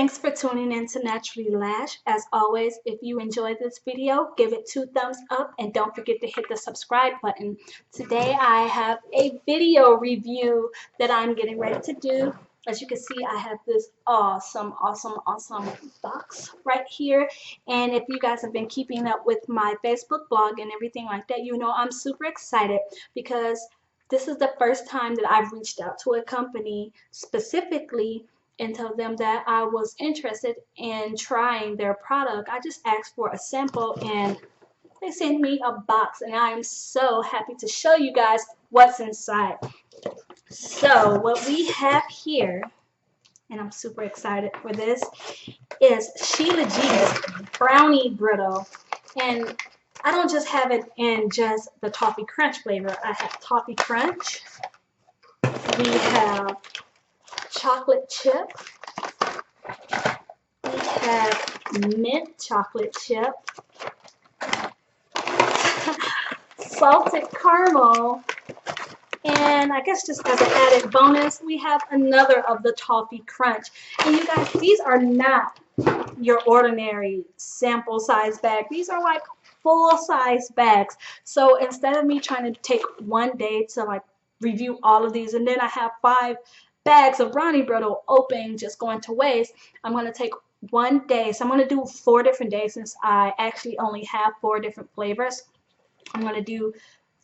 Thanks for tuning in to Naturally Lash. As always, if you enjoyed this video, give it 2 thumbs up and don't forget to hit the subscribe button. Today I have a video review that I'm getting ready to do. As you can see, I have this awesome box right here. And if you guys have been keeping up with my Facebook blog and everything like that, you know I'm super excited because this is the first time that I've reached out to a company specifically and tell them that I was interested in trying their product. I just asked for a sample and they sent me a box, and I am so happy to show you guys what's inside. So what we have here, and I'm super excited for this, is Sheila G's Brownie Brittle. And I don't just have it in just the Toffee Crunch flavor. I have Toffee Crunch. We have chocolate chip. We have mint chocolate chip. Salted caramel. And I guess just as an added bonus, we have another of the Toffee Crunch. And you guys, these are not your ordinary sample size bag. These are like full size bags. So instead of me trying to take one day to like review all of these, and then I have 5 bags of Brownie Brittle open just going to waste, I'm going to take one day. So I'm going to do 4 different days since I actually only have 4 different flavors. I'm going to do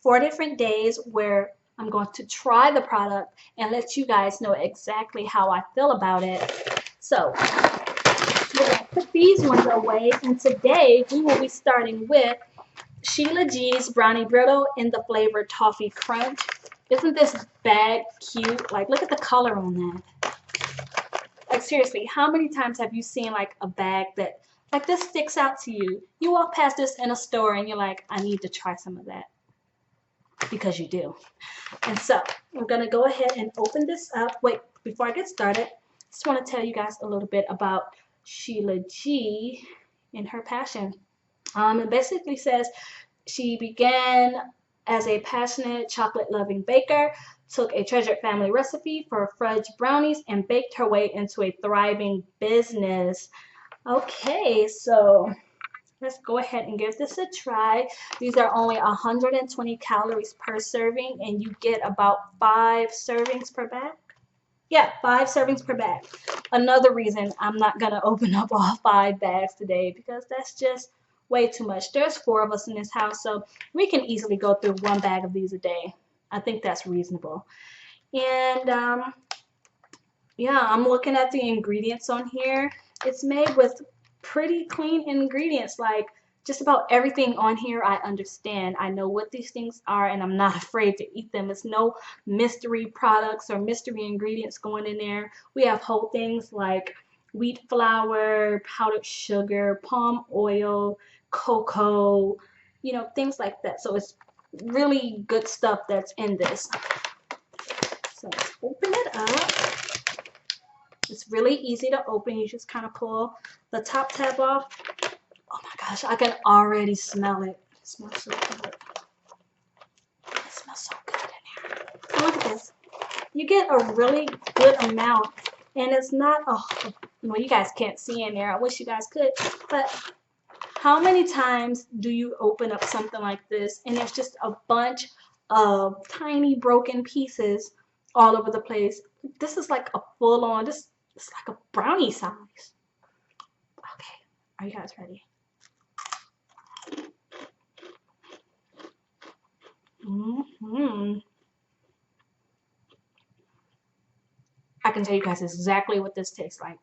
4 different days where I'm going to try the product and let you guys know exactly how I feel about it. So we're going to put these ones away, and today we will be starting with Sheila G's Brownie Brittle in the flavor Toffee Crunch. Isn't this bag cute? Like, look at the color on that. Like, seriously, how many times have you seen like a bag that like this sticks out to you? You walk past this in a store and you're like, I need to try some of that. Because you do. And so we're going to go ahead and open this up. Wait, before I get started, I just want to tell you guys a little bit about Sheila G and her passion. It basically says she began as a passionate chocolate-loving baker, took a treasured family recipe for fudge brownies, and baked her way into a thriving business. Okay, so let's go ahead and give this a try. These are only 120 calories per serving, and you get about 5 servings per bag. Yeah, 5 servings per bag. Another reason I'm not going to open up all 5 bags today, because that's just way too much. There's 4 of us in this house, so we can easily go through 1 bag of these a day. I think that's reasonable. And yeah, I'm looking at the ingredients on here. It's made with pretty clean ingredients. Like, just about everything on here I understand. I know what these things are, and I'm not afraid to eat them. It's no mystery products or mystery ingredients going in there. We have whole things like wheat flour, powdered sugar, palm oil, cocoa, you know, things like that. So it's really good stuff that's in this. So let's open it up. It's really easy to open. You just kind of pull the top tab off. Oh my gosh, I can already smell it. It smells so good. It smells so good in here. So look at this. You get a really good amount, and it's not, well, you guys can't see in there. I wish you guys could, but how many times do you open up something like this and there's just a bunch of tiny broken pieces all over the place? This is like a full-on, this is like a brownie size. Okay, are you guys ready? I can tell you guys exactly what this tastes like.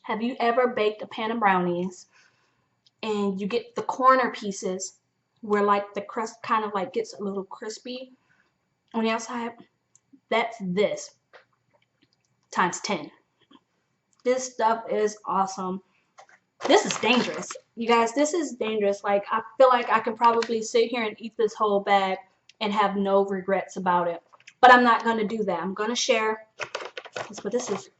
Have you ever baked a pan of brownies and you get the corner pieces where like the crust kind of like gets a little crispy on the outside? That's this times 10. This stuff is awesome. This is dangerous. You guys, this is dangerous. Like, I feel like I can probably sit here and eat this whole bag and have no regrets about it. But I'm not going to do that. I'm going to share. That's what this is.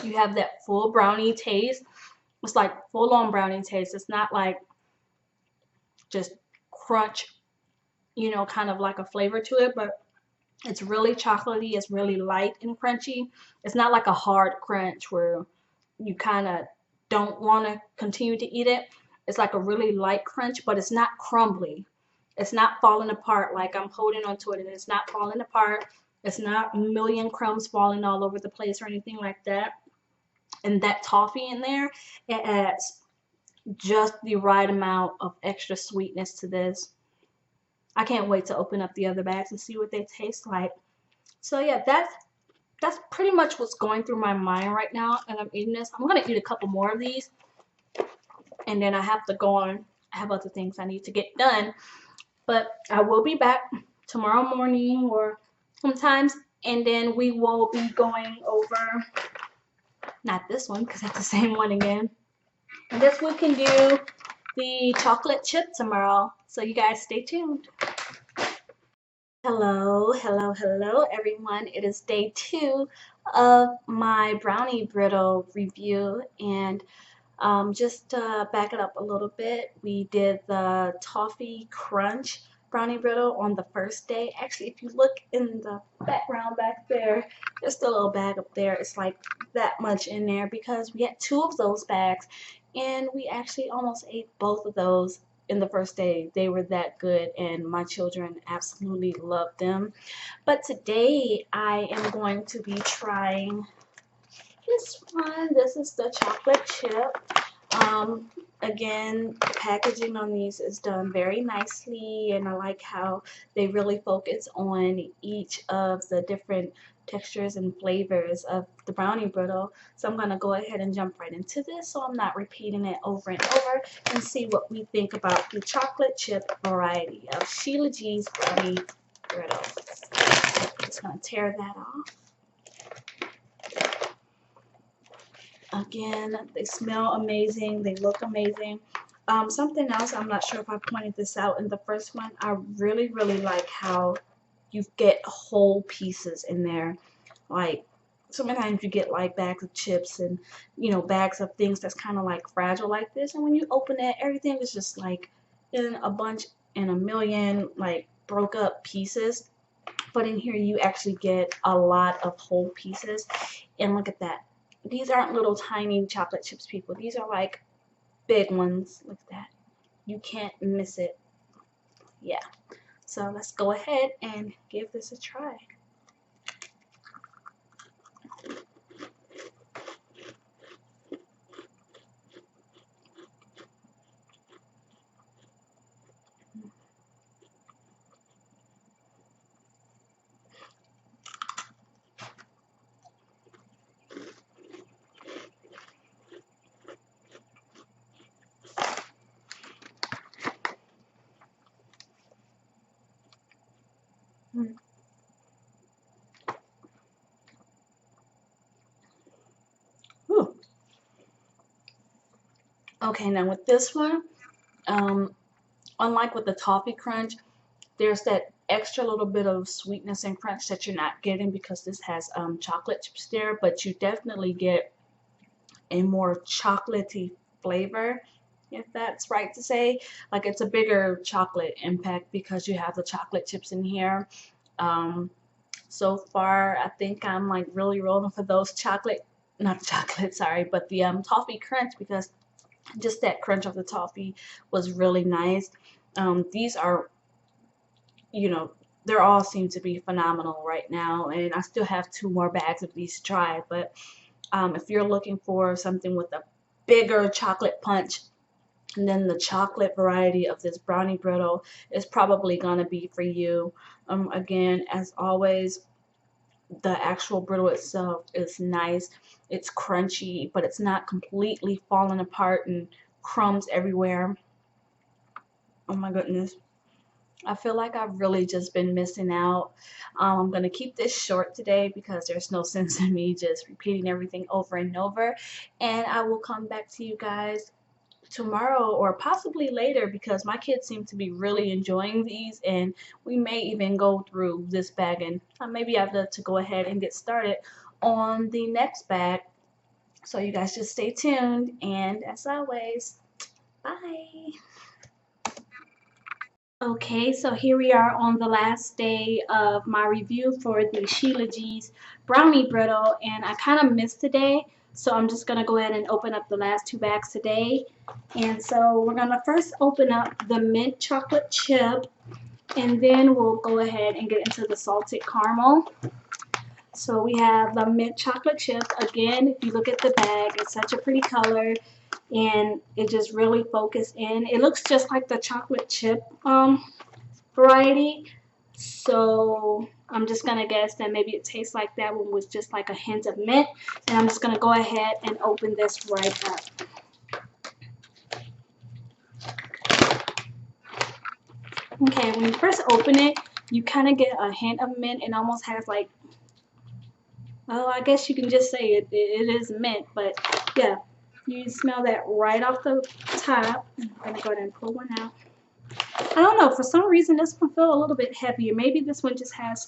You have that full brownie taste. It's like full-on brownie taste. It's not like just crunch, you know, kind of like a flavor to it, but it's really chocolatey. It's really light and crunchy. It's not like a hard crunch where you kind of don't want to continue to eat it. It's like a really light crunch, but it's not crumbly. It's not falling apart like I'm holding onto it and it's not falling apart. It's not a million crumbs falling all over the place or anything like that. And that toffee in there, it adds just the right amount of extra sweetness to this. I can't wait to open up the other bags and see what they taste like. So yeah, that's pretty much what's going through my mind right now, and I'm eating this. I'm gonna eat a couple more of these, and then I have to go on. I have other things I need to get done, but I will be back tomorrow morning or sometimes, and then we will be going over, not this one because it's the same one again. I guess we can do the chocolate chip tomorrow. So you guys stay tuned. Hello, hello, hello, everyone. It is day 2 of my Brownie Brittle review, and just to back it up a little bit, we did the Toffee Crunch Brownie Brittle on the first day. Actually, if you look in the background back there, just a little bag up there, it's like that much in there because we had 2 of those bags, and we actually almost ate both of those in the first day. They were that good, and my children absolutely loved them. But today I am going to be trying this one. This is the chocolate chip. Again, the packaging on these is done very nicely, and I like how they really focus on each of the different textures and flavors of the Brownie Brittle. So I'm going to go ahead and jump right into this so I'm not repeating it over and over, and see what we think about the chocolate chip variety of Sheila G's Brownie Brittle. Just going to tear that off. Again, they smell amazing. They look amazing. Something else, I'm not sure if I pointed this out in the first one, I really, really like how you get whole pieces in there. Like, sometimes you get like bags of chips and, you know, bags of things that's kind of like fragile like this. And when you open it, everything is just like in a bunch, in a million, like broke up pieces. But in here, you actually get a lot of whole pieces. And look at that. These aren't little tiny chocolate chips, people. These are like big ones. Look at that. You can't miss it. Yeah. So let's go ahead and give this a try. Mm. Whew. Okay, now with this one, unlike with the toffee crunch, there's that extra little bit of sweetness and crunch that you're not getting because this has chocolate chips there, but you definitely get a more chocolatey flavor, if that's right to say. Like, it's a bigger chocolate impact because you have the chocolate chips in here. So far, I think I'm like really rolling for those chocolate, not chocolate, sorry, but the toffee crunch, because just that crunch of the toffee was really nice. These are, you know, they all seem to be phenomenal right now, and I still have 2 more bags of these to try. But if you're looking for something with a bigger chocolate punch, and then the chocolate variety of this Brownie Brittle is probably going to be for you. Again, as always, the actual brittle itself is nice. It's crunchy, but it's not completely falling apart and crumbs everywhere. Oh my goodness. I feel like I've really just been missing out. I'm going to keep this short today because there's no sense in me just repeating everything over and over. And I will come back to you guys tomorrow or possibly later because my kids seem to be really enjoying these, and we may even go through this bag, and maybe I've got to go ahead and get started on the next bag. So you guys just stay tuned, and as always, bye. Okay, so here we are on the last day of my review for the Sheila G's Brownie Brittle, and I kind of missed today, so I'm just going to go ahead and open up the last two bags today. And so we're going to first open up the mint chocolate chip, and then we'll go ahead and get into the salted caramel. So we have the mint chocolate chip. Again, if you look at the bag, it's such a pretty color, and it just really focused in. It looks just like the chocolate chip variety. So I'm just gonna guess that maybe it tastes like that one with just like a hint of mint. And I'm just gonna go ahead and open this right up. Okay, when you first open it, you kind of get a hint of mint. It almost has like, oh, I guess you can just say it is mint, but yeah, you smell that right off the top. I'm gonna go ahead and pull one out. I don't know, for some reason this one feels a little bit heavier. Maybe this one just has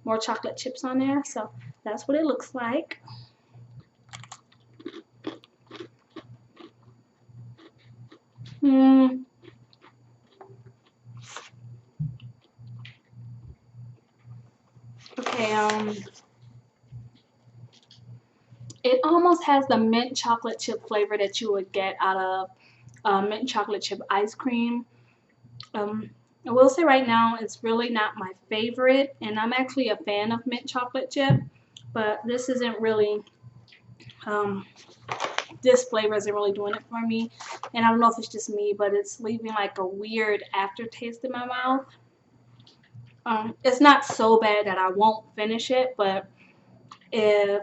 more chocolate chips on there, so that's what it looks like. Okay, it almost has the mint chocolate chip flavor that you would get out of mint chocolate chip ice cream. I will say right now it's really not my favorite, and I'm actually a fan of mint chocolate chip, but this isn't really, this flavor isn't really doing it for me. And I don't know if it's just me, but it's leaving like a weird aftertaste in my mouth. It's not so bad that I won't finish it, but if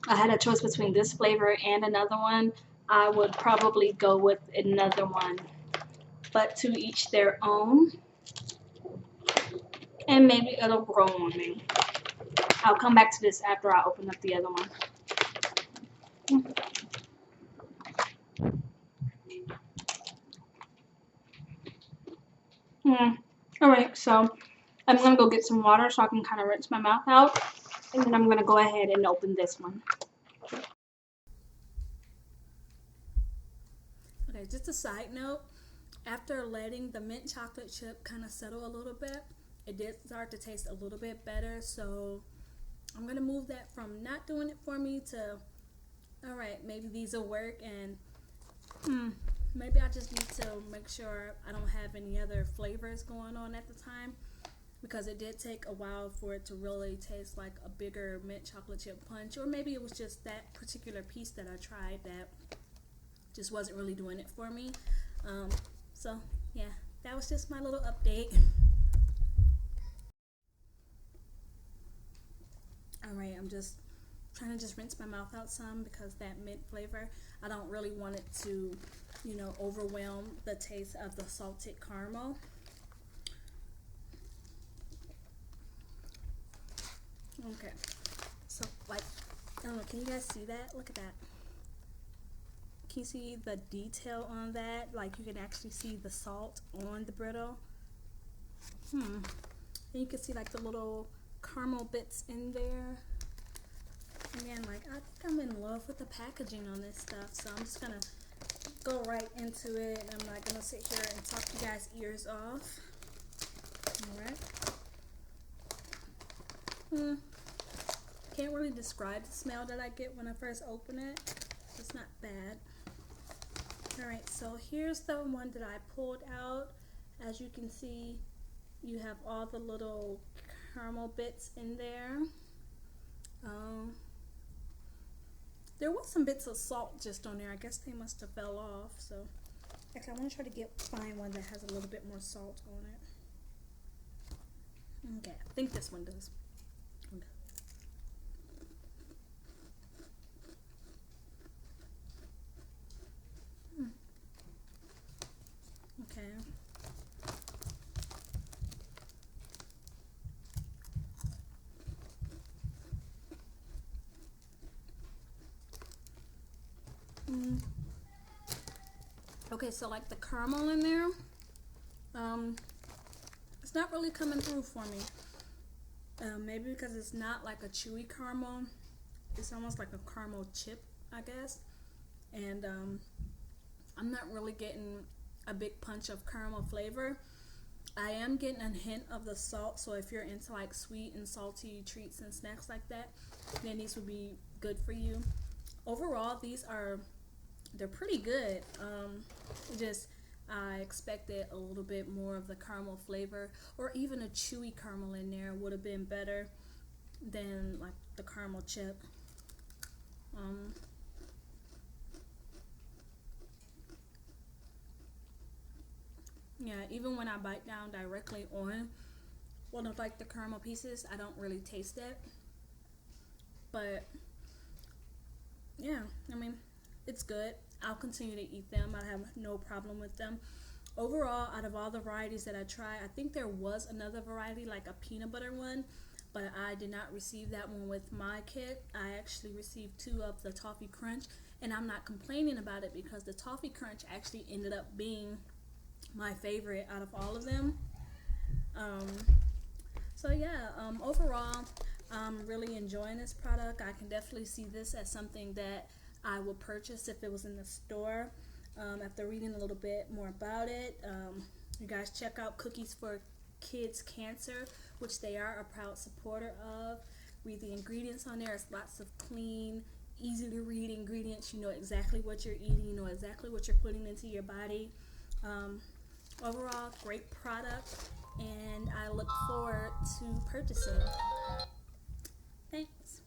I had a choice between this flavor and another one, I would probably go with another one. But to each their own, and maybe it'll grow on me. I'll come back to this after I open up the other one. Alright, so I'm going to go get some water so I can kind of rinse my mouth out. And then I'm going to go ahead and open this one. Okay, just a side note. After letting the mint chocolate chip kind of settle a little bit, it did start to taste a little bit better. So I'm going to move that from not doing it for me to, alright, maybe these will work. And maybe I just need to make sure I don't have any other flavors going on at the time, because it did take a while for it to really taste like a bigger mint chocolate chip punch. Or maybe it was just that particular piece that I tried that just wasn't really doing it for me. So yeah, that was just my little update. Alright, I'm just trying to just rinse my mouth out some, because that mint flavor, I don't really want it to, you know, overwhelm the taste of the salted caramel. Okay, so like, I don't know, can you guys see that? Look at that. Can you see the detail on that? Like, you can actually see the salt on the brittle. And you can see like the little caramel bits in there. Again, like, I think I'm in love with the packaging on this stuff, so I'm just gonna go right into it. I'm not gonna sit here and talk you guys' ears off. Alright. Can't really describe the smell that I get when I first open it. It's not bad. Alright, so here's the one that I pulled out. As you can see, you have all the little caramel bits in there. There was some bits of salt just on there. I guess they must have fell off. So actually, I want to try to find one that has a little bit more salt on it. Okay, I think this one does. Okay. Okay, so like the caramel in there, it's not really coming through for me. Maybe because it's not like a chewy caramel. It's almost like a caramel chip, I guess. And I'm not really getting a big punch of caramel flavor. I am getting a hint of the salt, so if you're into like sweet and salty treats and snacks like that, then these would be good for you. Overall, they're pretty good. Just I expected a little bit more of the caramel flavor, or even a chewy caramel in there would have been better than like the caramel chip. Um, yeah, even when I bite down directly on one of like the caramel pieces, I don't really taste it. But yeah, I mean, it's good. I'll continue to eat them. I have no problem with them. Overall, out of all the varieties that I tried, I think there was another variety, like a peanut butter one, but I did not receive that one with my kit. I actually received two of the toffee crunch, and I'm not complaining about it because the toffee crunch actually ended up being my favorite out of all of them. Um, so yeah, overall, I'm really enjoying this product. I can definitely see this as something that I would purchase if it was in the store. After reading a little bit more about it, you guys check out Cookies for Kids Cancer, which they are a proud supporter of. Read the ingredients on there. It's lots of clean, easy to read ingredients. You know exactly what you're eating. You know exactly what you're putting into your body. Um, Overall, great product, and I look forward to purchasing. Thanks.